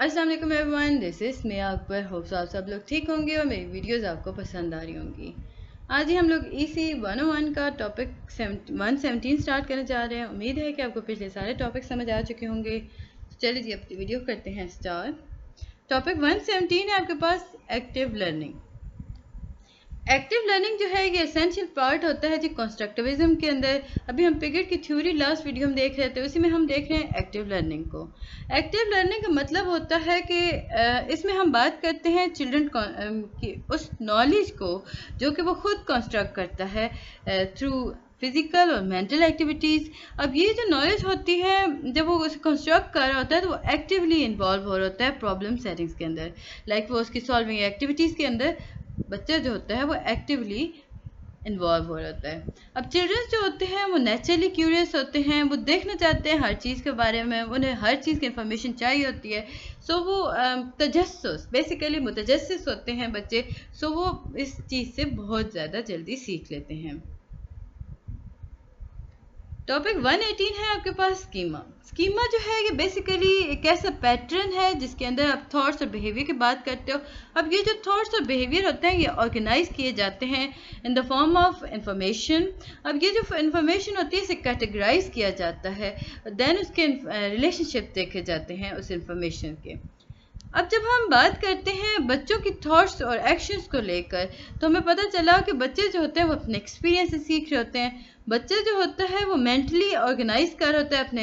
अस्सलाम वालेकुम everyone, this is may Akbar. Hopes आप सब लोग ठीक होंगे और मेरी वीडियोस आपको पसंद आ रही होंगी। आज ही हम लोग EC 101 का टॉपिक 117 स्टार्ट करने जा रहे हैं। उम्मीद है कि आपको पिछले सारे टॉपिक समझ आ चुके होंगे। तो चलिए जी अपनी वीडियो करते हैं स्टार्ट। टॉपिक 117 है आपके पास एक्टिव लर्निंग। एक्टिव लर्निंग जो है ये एसेंशियल पार्ट होता है जी कंस्ट्रक्टिविज्म के अंदर। अभी हम पिगेट की थ्योरी लास्ट वीडियो हम देख रहे थे, उसी में हम देख रहे हैं एक्टिव लर्निंग को। एक्टिव लर्निंग का मतलब होता है कि इसमें हम बात करते हैं चिल्ड्रन की उस नॉलेज को जो कि वो खुद कंस्ट्रक्ट करता है थ्रू फिजिकल और मेंटल एक्टिविटीज़। अब ये जो नॉलेज होती है जब वो उसे कंस्ट्रक्ट कर रहा होता है तो वो एक्टिवली इन्वॉल्व हो रहा होता है प्रॉब्लम सेटिंग्स के अंदर, लाइक वो उसकी सॉल्विंग एक्टिविटीज़ के अंदर बच्चा जो होता है वो एक्टिवली इन्वॉल्व हो जाता है। अब चिल्ड्रंस जो होते हैं वो नेचुरली क्यूरियस होते हैं, वो देखना चाहते हैं हर चीज़ के बारे में, उन्हें हर चीज़ की इन्फॉर्मेशन चाहिए होती है। सो वो तजस्सुस बेसिकली मुतजस्सिस होते हैं बच्चे। सो वो इस चीज़ से बहुत ज़्यादा जल्दी सीख लेते हैं। टॉपिक 118 है आपके पास स्कीमा। स्कीमा जो है ये बेसिकली एक ऐसा पैटर्न है जिसके अंदर आप थॉट्स और बिहेवियर की बात करते हो। अब ये जो थॉट्स और बिहेवियर होते हैं ये ऑर्गेनाइज किए जाते हैं in the form of information. अब ये जो इंफॉर्मेशन होती है इसे कैटेगराइज किया जाता है, देन उसके रिलेशनशिप देखे जाते हैं उस इंफॉर्मेशन के। अब जब हम बात करते हैं बच्चों की थॉट्स और एक्शंस को लेकर तो हमें पता चला कि बच्चे जो होते हैं वो अपने एक्सपीरियंस से सीख रहे होते हैं। बच्चा जो होता है वो मेंटली ऑर्गेनाइज कर होता है अपने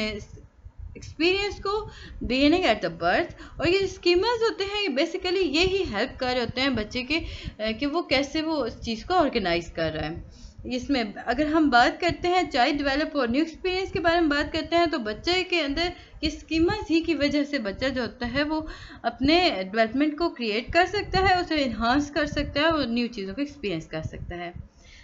एक्सपीरियंस को बिगिनिंग एट द बर्थ। और ये स्कीमर्स होते हैं ये बेसिकली यही हेल्प कर रहे होते हैं बच्चे के कि वो कैसे वो उस चीज़ को ऑर्गेनाइज कर रहा है। इसमें अगर हम बात करते हैं चाइल्ड डेवलप और न्यू एक्सपीरियंस के बारे में बात करते हैं तो बच्चे के अंदर ये स्कीमर्स ही की वजह से बच्चा जो होता है वो अपने डेवलपमेंट को क्रिएट कर सकता है, उसे इन्हांस कर सकता है और न्यू चीज़ों को एक्सपीरियंस कर सकता है।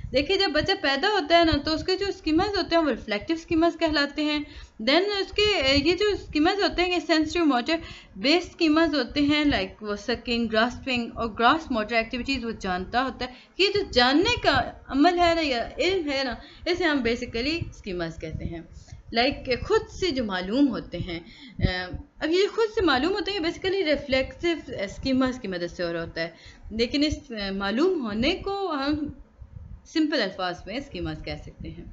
देखिए जब बच्चा पैदा होता है ना तो उसके जो स्कीमर्स होते हैं वो रिफ्लेक्टिव स्कीमर्स कहलाते हैं। देन उसके ये जो स्कीमर्स होते हैं ये सेंसिटिव मोटर बेस्ड स्कीमर्स होते हैं, लाइक वो सकिंग, ग्रास्पिंग और ग्रास मोटर एक्टिविटीज़ वो जानता होता है। ये जो जानने का अमल है ना या इल्म है ना, इसे हम बेसिकली स्कीमर्स कहते हैं। लाइक खुद से जो मालूम होते हैं। अब ये खुद से मालूम होते हैं बेसिकली रिफ्लेक्सिव स्कीमर्स की मदद से हो रहा होता है, लेकिन इस मालूम होने को हम सिंपल अल्फाज में स्कीमर्स कह सकते हैं।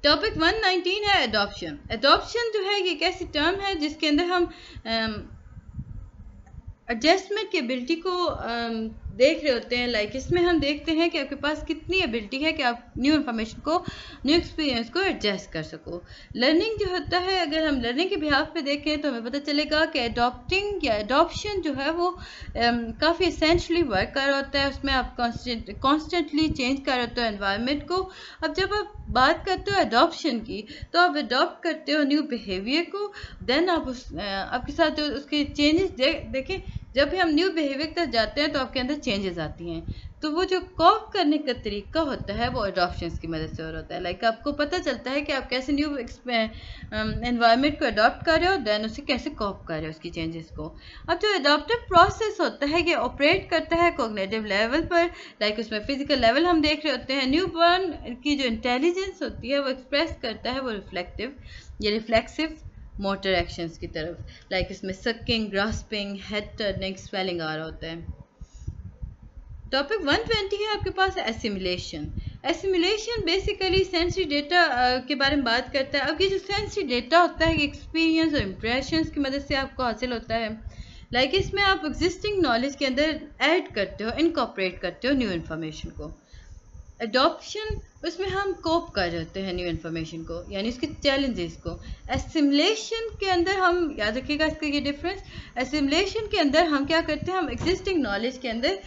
टॉपिक 119 है एडॉप्शन। एडॉप्शन जो है ये एक ऐसी टर्म है जिसके अंदर हम एडजस्टमेंट की एबिलिटी को देख रहे होते हैं। लाइक इसमें हम देखते हैं कि आपके पास कितनी एबिलिटी है कि आप न्यू इन्फॉर्मेशन को, न्यू एक्सपीरियंस को एडजस्ट कर सको। लर्निंग जो होता है अगर हम लर्निंग के बिहाफ पे देखें तो हमें पता चलेगा कि एडॉप्टिंग या एडॉप्शन जो है वो काफ़ी एसेंशली वर्क कर रहा होता है। उसमें आप कॉन्स्टेंटली चेंज कर रहे होते हो एनवायरनमेंट को। अब जब आप बात करते हो एडॉप्शन की तो आप एडॉप्ट करते हो न्यू बिहेवियर को, देन आप आपके साथ जो उसके चेंजेस देखें। जब भी हम न्यू बिहेवियर की तरफ जाते हैं तो आपके अंदर चेंजेस आती हैं। तो वो जो कॉप करने का तरीका होता है वो एडॉप्शंस की मदद से हो रहा होता है। लाइक आपको पता चलता है कि आप कैसे न्यू एनवायरनमेंट को अडॉप्ट कर रहे हो, देन उसे कैसे कॉप कर रहे हो उसकी चेंजेस को। अब जो एडॉप्टिव प्रोसेस होता है ये ऑपरेट करता है कोग्निटिव लेवल पर। लाइक उसमें फिजिकल लेवल हम देख रहे होते हैं। न्यू बॉर्न की जो इंटेलिजेंस होती है वो एक्सप्रेस करता है वो रिफ्लेक्सिव मोटर एक्शंस की तरफ, लाइक इसमें sucking, grasping, head turning, swelling आ रहा होता है। टॉपिक 120 है आपके पास assimilation. Assimilation basically sensory data के बारे में बात करता है। अब ये जो सेंसरी डेटा होता है एक्सपीरियंस और इम्प्रेशंस की मदद से आपको हासिल होता है। लाइक इसमें आप एग्जिस्टिंग नॉलेज के अंदर ऐड करते हो, इनकॉर्पोरेट करते हो न्यू इन्फॉर्मेशन को। एडॉप्शन उसमें हम कोप कर रहे होते हैं न्यू इन्फॉर्मेशन को, यानी उसके चैलेंजेस को। एसिमुलेशन के अंदर हम याद रखिएगा इसका ये डिफरेंस। एसिमुलेशन के अंदर हम क्या करते हैं, हम एग्जिस्टिंग नॉलेज के अंदर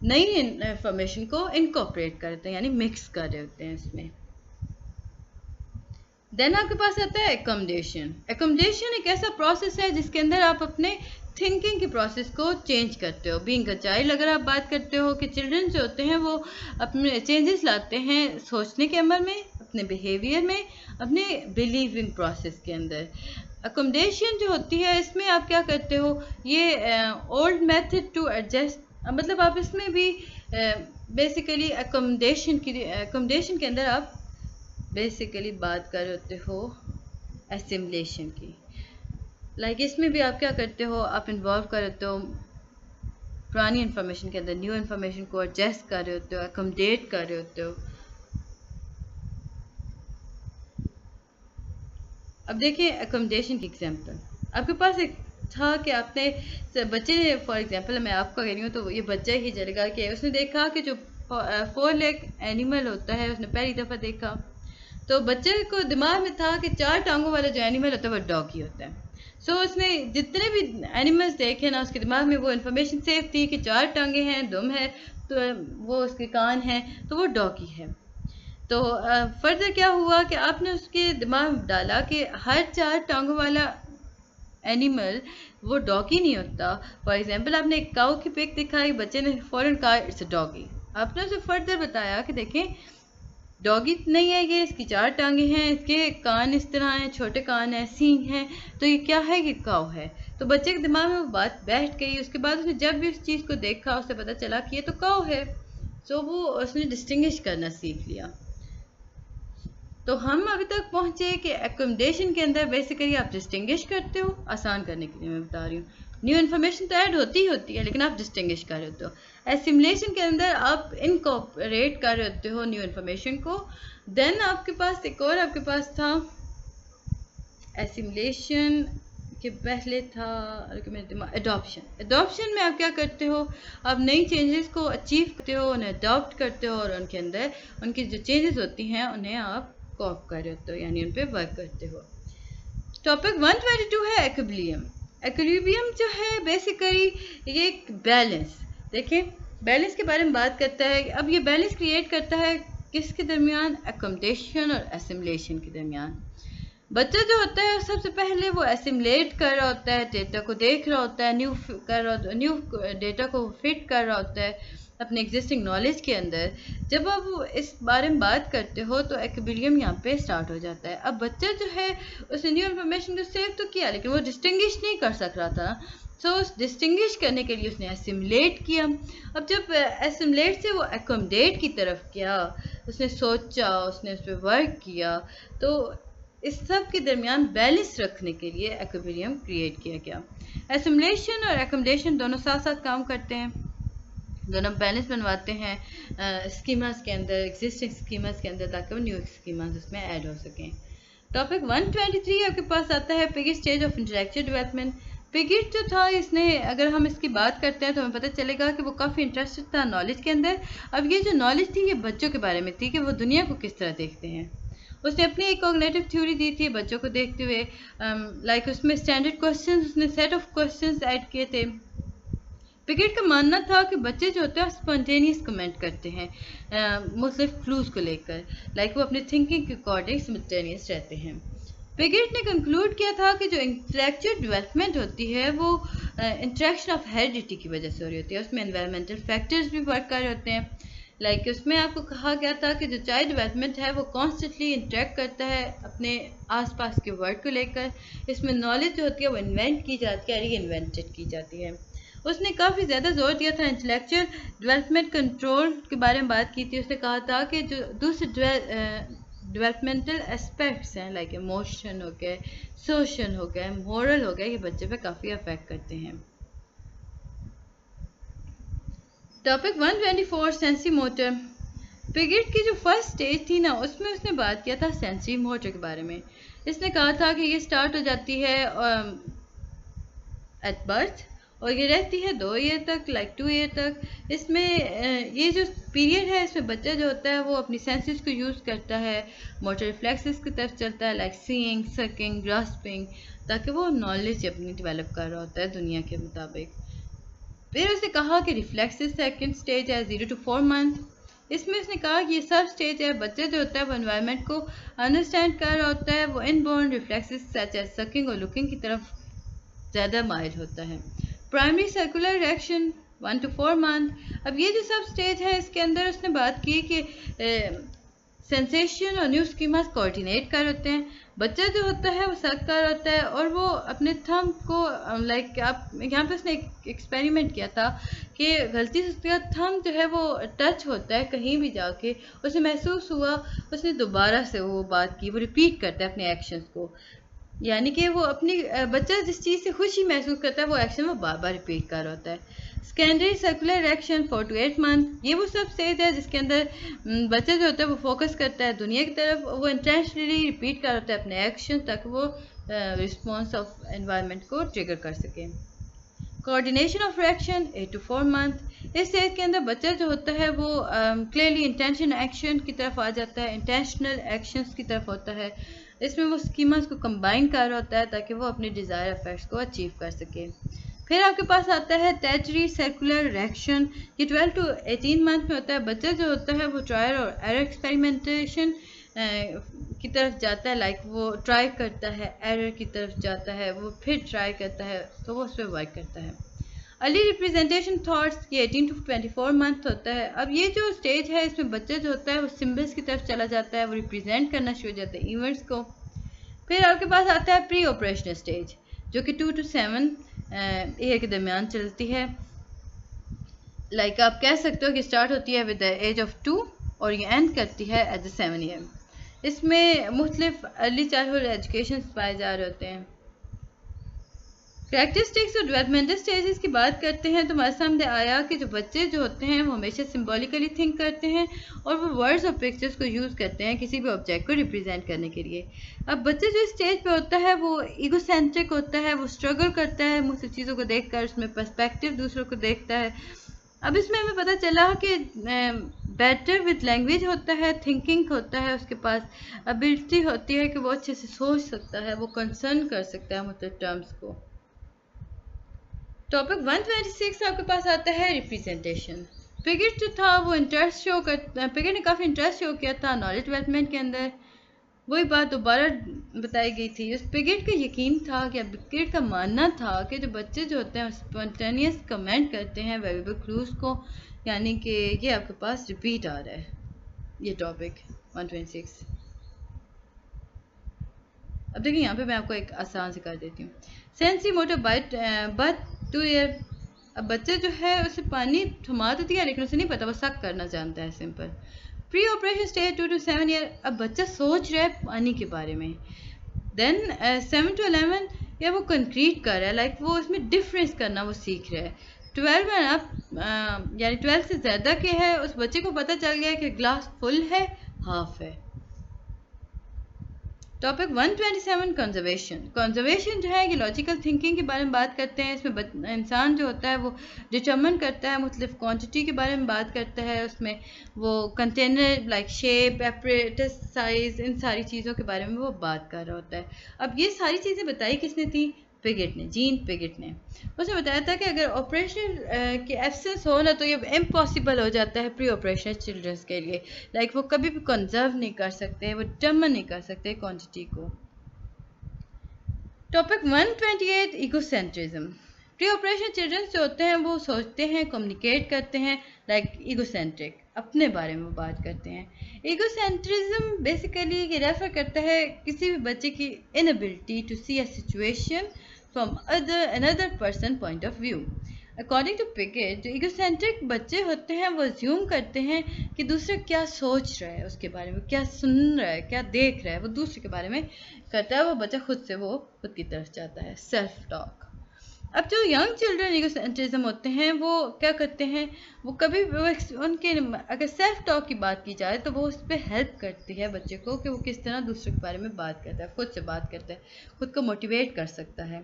नई इन्फॉर्मेशन को इनकॉर्पोरेट करते हैं, यानी मिक्स कर रहे होते हैं इसमें। देन आपके पास आता है एकोमोडेशन। एकोमोडेशन एक ऐसा प्रोसेस है जिसके अंदर आप अपने थिंकिंग के प्रोसेस को चेंज करते हो। बीइंग अ चाइल्ड अगर आप बात करते हो कि चिल्ड्रन जो होते हैं वो अपने चेंजेस लाते हैं सोचने के अमल में, अपने बिहेवियर में, अपने बिलीविंग प्रोसेस के अंदर। अकोमोडेशन जो होती है इसमें आप क्या करते हो, ये ओल्ड मेथड टू एडजस्ट, मतलब आप इसमें भी बेसिकली अकोमोडेशन के अंदर आप बेसिकली बात कर रहे होते हो एसिमुलेशन की। लाइक इसमें भी आप क्या करते हो, आप इन्वॉल्व करते हो पुरानी इन्फॉर्मेशन के अंदर न्यू इन्फॉर्मेशन को एडजस्ट कर रहे होते हो, अकोमोडेट कर रहे होते हो। अब देखिए अकोमोडेशन की एग्जांपल, आपके पास एक था कि आपने बच्चे ने, फॉर एग्जांपल मैं आपको कह रही हूँ तो ये बच्चा ही चलेगा कि उसने देखा कि जो 4 लेग एनिमल होता है उसने पहली दफ़ा देखा, तो बच्चे को दिमाग में था कि 4 टांगों वाला जो एनिमल होता है वो डॉगी होता है। सो उसने जितने भी एनिमल्स देखे ना, उसके दिमाग में वो इन्फॉर्मेशन सेव थी कि 4 टांगे हैं, दुम है, तो वो उसके कान हैं, तो वो डॉगी है। तो फर्दर क्या हुआ कि आपने उसके दिमाग में डाला कि हर 4 टांगों वाला एनिमल वो डॉगी नहीं होता। फॉर एग्जांपल आपने एक काऊ की पिक दिखाई, बच्चे ने फौरन कहा इट्स अ डॉगी। आपने उसे फर्दर बताया कि देखें डॉगी नहीं है ये, इसकी 4 टांगे हैं, इसके कान इस तरह हैं, छोटे कान हैं, सींग हैं, तो ये क्या है, ये काऊ है। तो बच्चे के दिमाग में वो बात बैठ गई। उसके बाद उसने जब भी उस चीज़ को देखा उसे पता चला कि ये तो काऊ है। सो वो उसने डिस्टिंग्विश करना सीख लिया। तो हम अभी तक पहुंचे कि एकोमोडेशन के अंदर बेसिकली आप डिस्टिंग्विश करते हो, आसान करने के लिए मैं बता रही हूँ। न्यू इन्फॉर्मेशन तो ऐड होती ही होती है, लेकिन आप डिस्टिंग्विश कर रहे होते हो। एसिमुलेशन के अंदर आप इनकॉर्पोरेट कर रहे होते हो न्यू इन्फॉर्मेशन को। देन आपके पास एक और आपके पास था एसिमुलेशन के पहले था एडॉप्शन। एडॉप्शन में आप क्या करते हो, आप नई चेंजेस को अचीव करते हो, उन्हें अडॉप्ट करते हो और उनके अंदर उनकी जो चेंजेस होती हैं उन्हें आप कॉप कर रहे होते हो, यानी उन पर वर्क करते हो। टॉपिक 122 है एक्विलिब्रियम। एक्विलिब्रियम जो है बेसिकली ये एक बैलेंस, देखें बैलेंस के बारे में बात करता है। अब ये बैलेंस क्रिएट करता है किसके दरमियान, अकोमोडेशन और एसिमुलेशन के दरमियान। बच्चा जो होता है सबसे पहले वो एसिमुलेट कर रहा होता है, डेटा को देख रहा होता है, न्यू डेटा को फिट कर रहा होता है अपने एग्जिस्टिंग नॉलेज के अंदर। जब आप इस बारे में बात करते हो तो एक्विलिब्रियम यहाँ पे स्टार्ट हो जाता है। अब बच्चा जो है उसने न्यू इन्फॉर्मेशन को सेव तो किया, लेकिन वो डिस्टिंग्विश नहीं कर सक रहा था। सो उस डिस्टिंग्विश करने के लिए उसने एसिमुलेट किया। अब जब एसिमुलेट से वो अकोमोडेट की तरफ गया, उसने सोचा, उसने उस पर वर्क किया, तो इस सब के दरमियान बैलेंस रखने के लिए एक्विलिब्रियम क्रिएट किया गया। एसिमुलेशन और अकोमोडेशन दोनों साथ साथ काम करते हैं, दोनों बैलेंस बनवाते हैं स्कीमास के अंदर, एग्जिस्टिंग स्कीमास के अंदर, ताकि वो न्यू स्कीमास उसमें ऐड हो सकें। टॉपिक 123 आपके पास आता है पिगिट स्टेज ऑफ इंटेलेक्चुअल डेवलपमेंट। पिगिट जो था, इसने अगर हम इसकी बात करते हैं तो हमें पता चलेगा कि वो काफ़ी इंटरेस्टेड था नॉलेज के अंदर। अब ये जो नॉलेज थी ये बच्चों के बारे में थी कि वो दुनिया को किस तरह देखते हैं। उसने अपनी एक कॉग्निटिव थ्योरी दी थी बच्चों को देखते हुए, लाइक उसमें स्टैंडर्ड क्वेश्चंस, उसने सेट ऑफ क्वेश्चंस ऐड किए थे। पिगेट का मानना था कि बच्चे जो होते हैं स्पॉन्टेनियस कमेंट करते हैं मुख्तलिफ क्लूज को लेकर, लाइक वो अपने थिंकिंग के अकॉर्डिंग स्पॉन्टेनियस रहते हैं। पिगेट ने कंक्लूड किया था कि जो इंटेलेक्चुअल डेवलपमेंट होती है वो इंटरेक्शन ऑफ हेरिडिटी की वजह से हो रही होती है। उसमें एनवायरमेंटल फैक्टर्स भी वर्क कर रहे होते हैं। लाइक उसमें आपको कहा गया था कि जो चाइल्ड डेवलपमेंट है वो कॉन्स्टेंटली इंटरेक्ट करता है अपने आसपास के वर्ल्ड को लेकर। इसमें नॉलेज जो होती है वो इन्वेंट की जाती है, री इन्वेंटेड की जाती है। उसने काफ़ी ज़्यादा जोर दिया था इंटेलेक्चुअल डेवलपमेंट कंट्रोल के बारे में बात की थी। उसने कहा था कि जो दूसरे डेवलपमेंटल एस्पेक्ट्स हैं, लाइक इमोशन हो गए, सोशल हो गए, मोरल हो गए, ये बच्चे पे काफ़ी अफेक्ट करते हैं। Topic 124 sensory motor. पिगेट की जो फर्स्ट स्टेज थी ना, उसमें उसने बात किया था सेंसरी मोटर के बारे में। इसने कहा था कि ये स्टार्ट हो जाती है एट बर्थ और ये रहती है 2 ईयर तक, लाइक 2 ईयर तक। इसमें ये जो पीरियड है इसमें बच्चा जो होता है वो अपनी सेंसेस को यूज़ करता है, मोटर रिफ्लेक्सेस की तरफ चलता है, लाइक सीइंग, सकिंग, ग्रास्पिंग, ताकि वो नॉलेज अपनी डेवलप कर रहा होता है दुनिया के मुताबिक। फिर उसने कहा कि रिफ्लेक्सेस सेकंड स्टेज है 0 to 4 मंथ। इसमें उसने कहा कि ये सब स्टेज है, बच्चा जो होता है वो एनवायरनमेंट को अंडरस्टैंड कर रहा होता है, वो inborn reflexes such as sucking और लुकिंग की तरफ ज़्यादा माइल होता है। Primary circular reaction 1 to 4 month. अब ये जो सब स्टेज है इसके अंदर उसने बात की कि सेंसेशन और न्यू स्कीमास कोऑर्डिनेट कर होते हैं। बच्चा जो होता है वो सक कर होता है और वो अपने थंब को, लाइक आप यहाँ पे उसने एक एक्सपेरिमेंट किया था कि गलती से उसका थंब जो है वो टच होता है कहीं भी जाके, उसे महसूस हुआ, उसने दोबारा से वो बात की, वो रिपीट करता है अपने एक्शंस को। यानी कि वो अपनी बच्चा जिस चीज़ से खुशी महसूस करता है वो एक्शन वो बार बार रिपीट कर रहा होता है। Secondary circular action 4 to 8 month, ये वो सब स्टेज है जिसके अंदर बच्चा जो होता है वो फोकस करता है दुनिया की तरफ, वो इंटेंशनली रिपीट कर होता है अपने एक्शन ताकि वो रिस्पॉन्स ऑफ एनवायरनमेंट को ट्रिगर कर सके। Coordination of reaction 8 to 4 month, इस स्टेज के अंदर बच्चा जो होता है वो क्लियरली इंटेंशन एक्शन की तरफ आ जाता है, इंटेंशनल एक्शंस की तरफ होता है। इसमें वो स्कीम्स को कंबाइन कर रहा होता है ताकि वो अपने डिज़ायर इफेक्ट्स को अचीव कर सके। फिर आपके पास आता है टेरिटरी सर्कुलर रिएक्शन, ये 12 to 18 मंथ में होता है। बच्चा जो होता है वो ट्रायल और एरर एक्सपेरिमेंटेशन की तरफ जाता है, लाइक वो ट्राई करता है, एरर की तरफ जाता है, वो फिर ट्राई करता है, तो वो उस पर वर्क करता है। अर्ली रिप्रेजेंटेशन थॉट्स, ये 18 to 24 मंथ होता है। अब ये जो स्टेज है इसमें बच्चा जो होता है वो सिम्बल्स की तरफ चला जाता है, वो रिप्रेजेंट करना शुरू हो जाता है इवेंट्स को। फिर आपके पास आता है प्री ऑपरेशनल स्टेज जो कि 2 to 7 ईयर के दरमियान चलती है। लाइक आप कह सकते हो कि स्टार्ट होती है विद द एज ऑफ 2 और ये एंड करती है एट द 7 ईयर। इसमें मुख्तलिफ अर्ली चाइल्डहुड एजुकेशन पाए जा रहे होते हैं। कैरेक्टरिस्टिक्स और डेवलपमेंटल स्टेजेस की बात करते हैं तो हमारे सामने आया कि जो बच्चे जो होते हैं वो हमेशा सिंबॉलिकली थिंक करते हैं और वो वर्ड्स और पिक्चर्स को यूज़ करते हैं किसी भी ऑब्जेक्ट को रिप्रेजेंट करने के लिए। अब बच्चे जो स्टेज पे होता है वो ईगोसेंट्रिक होता है, वो स्ट्रगल करता है मुख्तलिफ चीज़ों को देखकर, उसमें पर्सपेक्टिव दूसरों को देखता है। अब इसमें हमें पता चला कि बेटर विद लैंग्वेज होता है, थिंकिंग होता है, उसके पास एबिलिटी होती है कि वो अच्छे से सोच सकता है, वो कंसर्न कर सकता है मुख्तलिफ टर्म्स को। टॉपिक 126 आपके पास आता है रिप्रेजेंटेशन। पिगेट जो था वो इंटरेस्ट शो कर पिगेट ने काफ़ी इंटरेस्ट शो किया था नॉलेज डेवलपमेंट के अंदर। वही बात दोबारा बताई गई थी। उस पिगेट का यकीन था कि पिगेट का मानना था कि जो बच्चे जो होते हैं स्पॉन्टेनियस कमेंट करते हैं वेरिएबल क्लूज को, यानी कि ये आपके पास रिपीट आ रहा है ये टॉपिक 126। अब देखिए यहाँ पे मैं आपको एक आसान से कर देती हूँ। सेंसरी मोटर बाइट बट 2 ईयर, अब बच्चा जो है उसे पानी थमा तो दिया लेकिन उसे नहीं पता, वो सक करना जानता है, simple. Pre operation stage 2 to 7 year, अब बच्चा सोच रहा है पानी के बारे में। देन 7 to 11 या वो कंक्रीट कर रहा है, लाइक वो उसमें डिफरेंस करना वो सीख रहा है। 12 एंड अप यानी 12 से ज़्यादा के है, उस बच्चे को पता चल गया कि ग्लास फुल है हाफ है। Topic 127 conservation. कंजर्वेशन जो है कि लॉजिकल थिंकिंग के बारे में बात करते हैं। इसमें इंसान जो होता है वो डिटरमिन करता है, मुख्तलिफ क्वांटिटी के बारे में बात करता है, उसमें वो container like shape, apparatus, size, इन सारी चीज़ों के बारे में वो बात कर रहा होता है। अब ये सारी चीज़ें बताई किसने थी? पिगेट ने, जीन पिगेट ने। उसने बताया था कि अगर ऑपरेशनल की एब्सेंस हो ना तो ये इम्पॉसिबल हो जाता है प्री ऑपरेशनल चिल्ड्रंस के लिए। लाइक वो कभी भी कंजर्व नहीं कर सकते, वो डिटरमिन नहीं कर सकते क्वांटिटी को। Topic 128 egocentrism. Pre operational childrens जो होते हैं वो सोचते हैं, कम्युनिकेट करते हैं, लाइक ईगोसेंट्रिक, अपने बारे में बात करते हैं। ईगोसेंट्रिज्म बेसिकली ये रेफर करता है किसी भी बच्चे की inability to see a situation from another person point of view. According to Piaget, जो ईगोसेंट्रिक बच्चे होते हैं वो अज्यूम करते हैं कि दूसरा क्या सोच रहा है उसके बारे में, क्या सुन रहा है, क्या देख रहा है, वो दूसरे के बारे में करता है। वो बच्चा खुद से वो खुद की तरफ जाता है, सेल्फ टॉक। अब जो यंग चिल्ड्रन ईगोसेंट्रिज्म होते हैं वो क्या करते हैं, वो कभी उनके अगर सेल्फ टॉक की बात की जाए तो वो उस पर हेल्प करती है बच्चे को कि वो किस तरह दूसरे के बारे में बात करता है, खुद से बात करता है, खुद को मोटिवेट कर सकता है।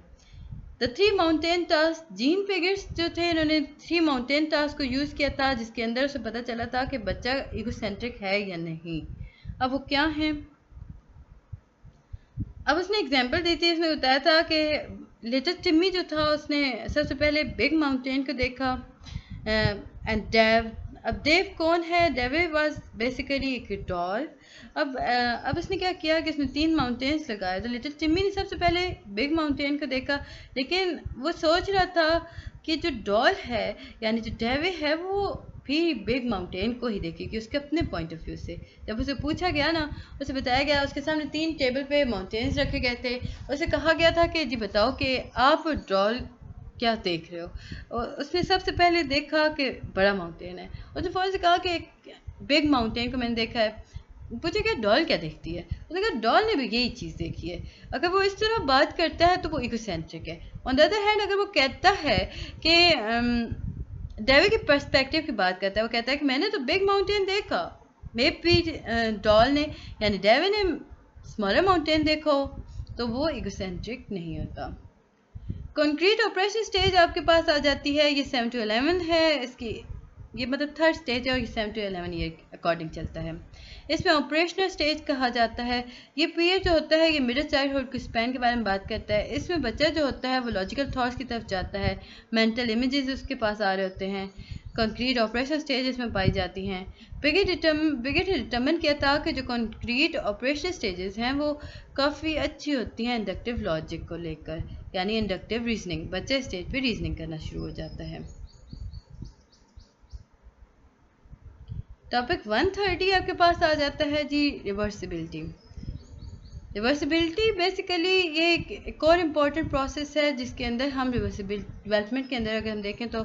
The 3 mountain task, gene Piaget जो थे इन्होंने 3 माउंटेन टास्क को यूज़ किया था जिसके अंदर उसे पता चला था कि बच्चा ईगोसेंट्रिक है या नहीं। अब वो क्या हैं? अब उसने एग्जांपल दी थी, उसने बताया था कि लिटिल टिम्मी जो था उसने सबसे पहले बिग माउंटेन को देखा एंड डेव। अब डेव कौन है? डेव वाज बेसिकली एक डॉल। अब उसने क्या किया कि इसने 3 माउंटेन्स लगाए। तो लिटिल टिम्मी ने सबसे पहले बिग माउंटेन को देखा, लेकिन वो सोच रहा था कि जो डॉल है यानी जो डेव है वो भी बिग माउंटेन को ही देखेगी उसके अपने पॉइंट ऑफ व्यू से। जब उसे पूछा गया ना, उसे बताया गया, उसके सामने 3 टेबल पे माउंटेन्स रखे गए थे। उसे कहा गया था कि जी बताओ कि आप डॉल क्या देख रहे हो। और उसने सबसे पहले देखा कि बड़ा माउंटेन है। उसने फ़ौरन से कहा कि बिग माउंटेन को मैंने देखा है। पूछे कि डॉल क्या देखती है, उसने कहा डॉल ने भी यही चीज़ देखी है। अगर वो इस तरह बात करता है तो वो इगोसेंट्रिक है। ऑन द अदर हैंड अगर वो कहता है कि डेविड के पर्सपेक्टिव की बात करता है, वो कहता है कि मैंने तो बिग माउंटेन देखा, मे बी डॉल ने यानी डेविड ने स्मॉलर माउंटेन देखा हो, तो वो इगोसेंट्रिक नहीं होता। कंक्रीट ऑपरेशन स्टेज आपके पास आ जाती है, ये 7 to 11 है, इसकी ये मतलब थर्ड स्टेज है और ये 7 to 11 ईयर अकॉर्डिंग चलता है। इसमें ऑपरेशनल स्टेज कहा जाता है। ये पीरियड जो होता है ये मिडिल चाइल्डहुड के स्पैन के बारे में बात करता है। इसमें बच्चा जो होता है वो लॉजिकल थॉट्स की तरफ जाता है, मेंटल इमेजेस उसके पास आ रहे होते हैं। कंक्रीट ऑपरेशन स्टेज इसमें पाई जाती हैं। पिगेट ने डिटर्मिन किया था कि जो कंक्रीट ऑपरेशन स्टेजेस हैं वो काफ़ी अच्छी होती हैं इंडक्टिव लॉजिक को लेकर, यानी इंडक्टिव रीजनिंग। बच्चे स्टेज पे रीजनिंग करना शुरू हो जाता है। टॉपिक 130 आपके पास आ जाता है जी, रिवर्सिबिलिटी। रिवर्सिबिलिटी बेसिकली ये एक और इम्पॉर्टेंट प्रोसेस है जिसके अंदर हम रिवर्सिबल डेवलपमेंट के अंदर अगर हम देखें तो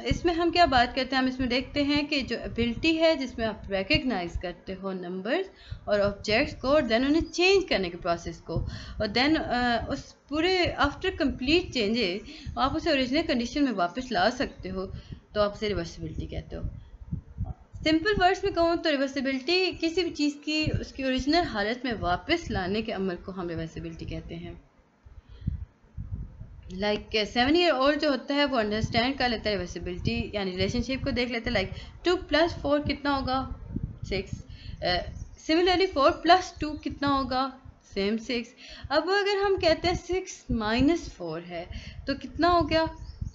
इसमें हम क्या बात करते हैं, हम इसमें देखते हैं कि जो एबिलिटी है जिसमें आप रिकग्नाइज करते हो नंबर्स और ऑब्जेक्ट्स को और देन उन्हें चेंज करने के प्रोसेस को, और देन उस पूरे आफ्टर कंप्लीट चेंजेस आप उसे ओरिजिनल कंडीशन में वापस ला सकते हो, तो आप उसे रिवर्सिबिलिटी कहते हो। सिंपल वर्ड्स में कहूँ तो रिवर्सिबिलिटी किसी भी चीज़ की उसकी ओरिजिनल हालत में वापस लाने के अमल को हम रिवर्सिबिलिटी कहते हैं। लाइक 7 ईयर ओल्ड जो होता है वो अंडरस्टैंड कर लेता है रिवर्सिबिलिटी, यानी रिलेशनशिप को देख लेता है। लाइक 2 + 4 कितना होगा, 6। सिमिलरली 4 + 2 कितना होगा, सेम 6। अब अगर हम कहते हैं 6 - 4 है तो कितना हो गया,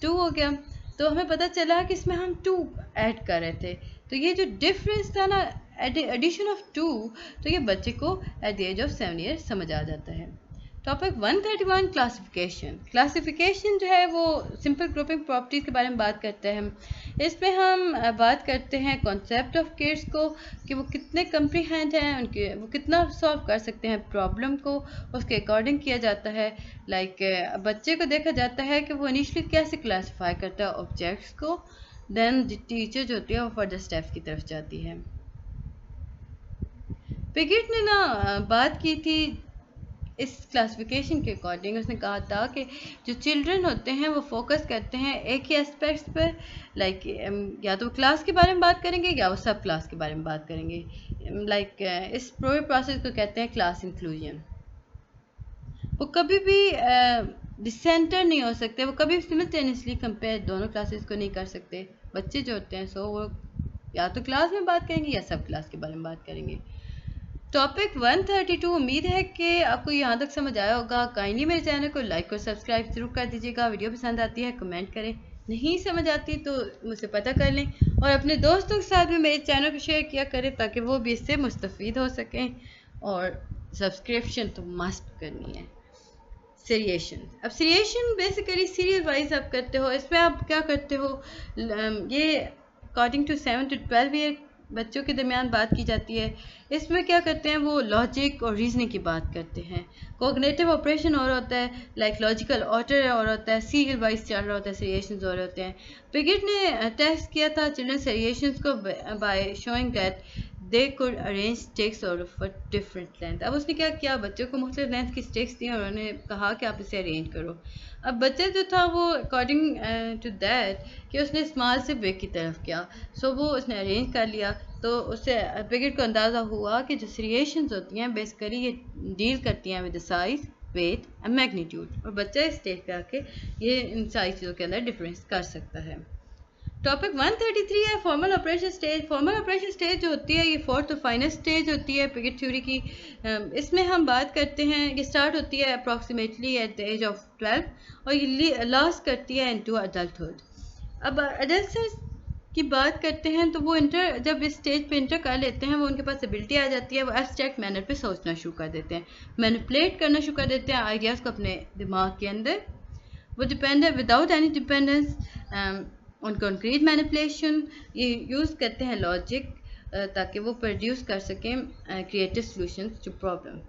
2 हो गया। तो हमें पता चला कि इसमें हम 2 ऐड कर रहे थे, तो ये जो डिफरेंस था ना, एडिशन ऑफ 2, तो ये बच्चे को at the age of 7 year समझ आ जाता है। Topic 131 classification. क्लासिफिकेशन जो है वो सिंपल ग्रुपिंग प्रॉपर्टीज़ के बारे में बात करते हैं। इसमें हम बात करते हैं कॉन्सेप्ट ऑफ किड्स को कि वो कितने कम्प्रीहेंड हैं, उनके वो कितना सॉल्व कर सकते हैं प्रॉब्लम को, उसके अकॉर्डिंग किया जाता है। लाइक बच्चे को देखा जाता है कि वो इनिशियली कैसे क्लासीफाई करता है ऑब्जेक्ट्स को, देन टीचर जो होती है वो फर्दर स्टेप्स की तरफ जाती है। पिगेट ने ना बात की थी इस क्लासिफिकेशन के अकॉर्डिंग, उसने कहा था कि जो चिल्ड्रन होते हैं वो फोकस करते हैं एक ही एस्पेक्ट्स पर, लाइक या तो क्लास के बारे में बात करेंगे या वो सब क्लास के बारे में बात करेंगे। लाइक इस पूरे प्रोसेस को कहते हैं क्लास इंक्लूजन। वो कभी भी डिसेंटर नहीं हो सकते, वो कभी सिमिल्टेनियसली कंपेयर दोनों क्लासेस को नहीं कर सकते। बच्चे जो होते हैं सो वो या तो क्लास में बात करेंगे या सब क्लास के बारे में बात करेंगे। टॉपिक 132, उम्मीद है कि आपको यहाँ तक समझ आया होगा। काइंडली मेरे चैनल को लाइक और सब्सक्राइब जरूर कर दीजिएगा। वीडियो पसंद आती है कमेंट करें, नहीं समझ आती तो मुझसे पता कर लें, और अपने दोस्तों के साथ भी मेरे चैनल को शेयर किया करें ताकि वो भी इससे मुस्तफ़ीद हो सकें। और सब्सक्रिप्शन तो मस्ट करनी है। सीरिएशन, अब सीरिएशन बेसिकली सीरियल वाइज आप करते हो। इसमें आप क्या करते हो, ये अकॉर्डिंग टू 7 to 12 ईयर बच्चों के दरमियान बात की जाती है। इसमें क्या करते हैं, वो लॉजिक और रीजनिंग की बात करते हैं। कोग्निटिव ऑपरेशन और होता है, लाइक लॉजिकल ऑर्डर और होता है, सीरियल वाइज चल रहा होता है, सीरिएशंस और होते हैं। पिगेट ने टेस्ट किया था चिल्ड्रन सीरिएशंस को by showing that they could arrange sticks और डिफरेंट लेंथ। अब उसने क्या किया, बच्चों को मुख्तलिफ लेंथ की स्टिक्स दी और उन्होंने कहा कि आप इसे अरेंज करो। अब बच्चा जो था वो अकॉर्डिंग टू दैट कि उसने स्मॉल से बिग की तरफ किया, सो वो उसने अरेंज कर लिया। तो उससे पिगेट को अंदाज़ा हुआ कि जो सीरिएशंस होती हैं बेसिकली ये डील करती हैं with the size, weight and magnitude, और बच्चा इस स्टेज पे आके ये इन सारी चीज़ों के अंदर डिफरेंस कर सकता है। टॉपिक 133 है formal operation stage. Formal operation stage जो होती है ये फोर्थ और फाइनल स्टेज होती है पिगेट थ्योरी की। इसमें हम बात करते हैं, ये स्टार्ट होती है approximately at the age of 12 और ये लास्ट करती है इनटू अडल्टहुड। अब अडल्ट की बात करते हैं तो वो जब इस स्टेज पे इंटर कर लेते हैं वो उनके पास एबिलिटी आ जाती है, वो एब्स्ट्रैक्ट मैनर पे सोचना शुरू कर देते हैं, मैनिपुलेट करना शुरू कर देते हैं आइडियाज़ को अपने दिमाग के अंदर। वो dependent without any dependence on concrete manipulation, ये यूज़ करते हैं लॉजिक ताकि वो प्रोड्यूस कर सकें क्रिएटिव सॉल्यूशंस टू प्रॉब्लम।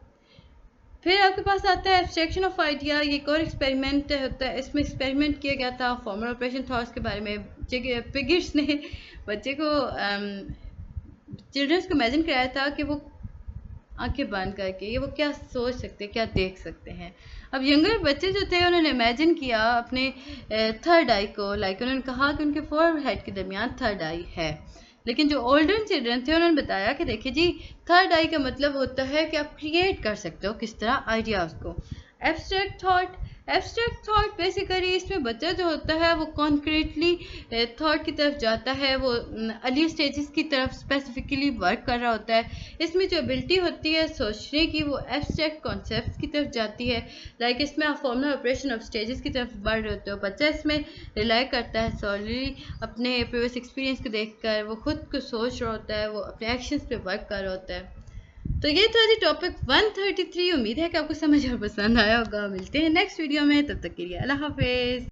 फिर आपके पास आता है एब्स्ट्रैक्शन ऑफ आइडिया। ये एक और एक्सपेरिमेंट होता है, इसमें एक्सपेरिमेंट किया गया था फॉर्मल ऑपरेशन थॉट्स के बारे में। पिगेट्स ने बच्चे को चिल्ड्रंस को इमेजिन कराया था कि वो आंखें बंद करके ये वो क्या सोच सकते हैं, क्या देख सकते हैं। अब यंगर बच्चे जो थे उन्होंने इमेजिन किया अपने थर्ड आई को, लाइक उन्होंने कहा कि उनके फोरहेड के दरमियान थर्ड आई है। लेकिन जो ओल्डर चिल्ड्रन थे उन्होंने बताया कि देखिए जी, थर्ड आई का मतलब होता है कि आप क्रिएट कर सकते हो किस तरह आइडियाज़ को। एब्स्ट्रैक्ट थॉट बेसिकली इसमें बच्चा जो होता है वो कॉन्क्रीटली थॉट की तरफ जाता है, वो अर्ली स्टेजेस की तरफ स्पेसिफिकली वर्क कर रहा होता है। इसमें जो एबिलिटी होती है सोचने की वो एब्स्ट्रैक्ट कॉन्सेप्ट्स की तरफ जाती है, लाइक इसमें आप फॉर्मूला ऑपरेशन ऑफ स्टेजेस की तरफ बढ़ रहे होते हो। बच्चा इसमें रिलाई करता है सॉलिडली अपने प्रीवियस एक्सपीरियंस को देखकर, वो खुद को सोच रहा होता है, वो अपने एक्शंस पे वर्क कर रहा होता है। तो ये था जी टॉपिक 133। उम्मीद है कि आपको समझ और पसंद आया होगा। मिलते हैं नेक्स्ट वीडियो में, तब तक के लिए अल्लाह हाफिज़।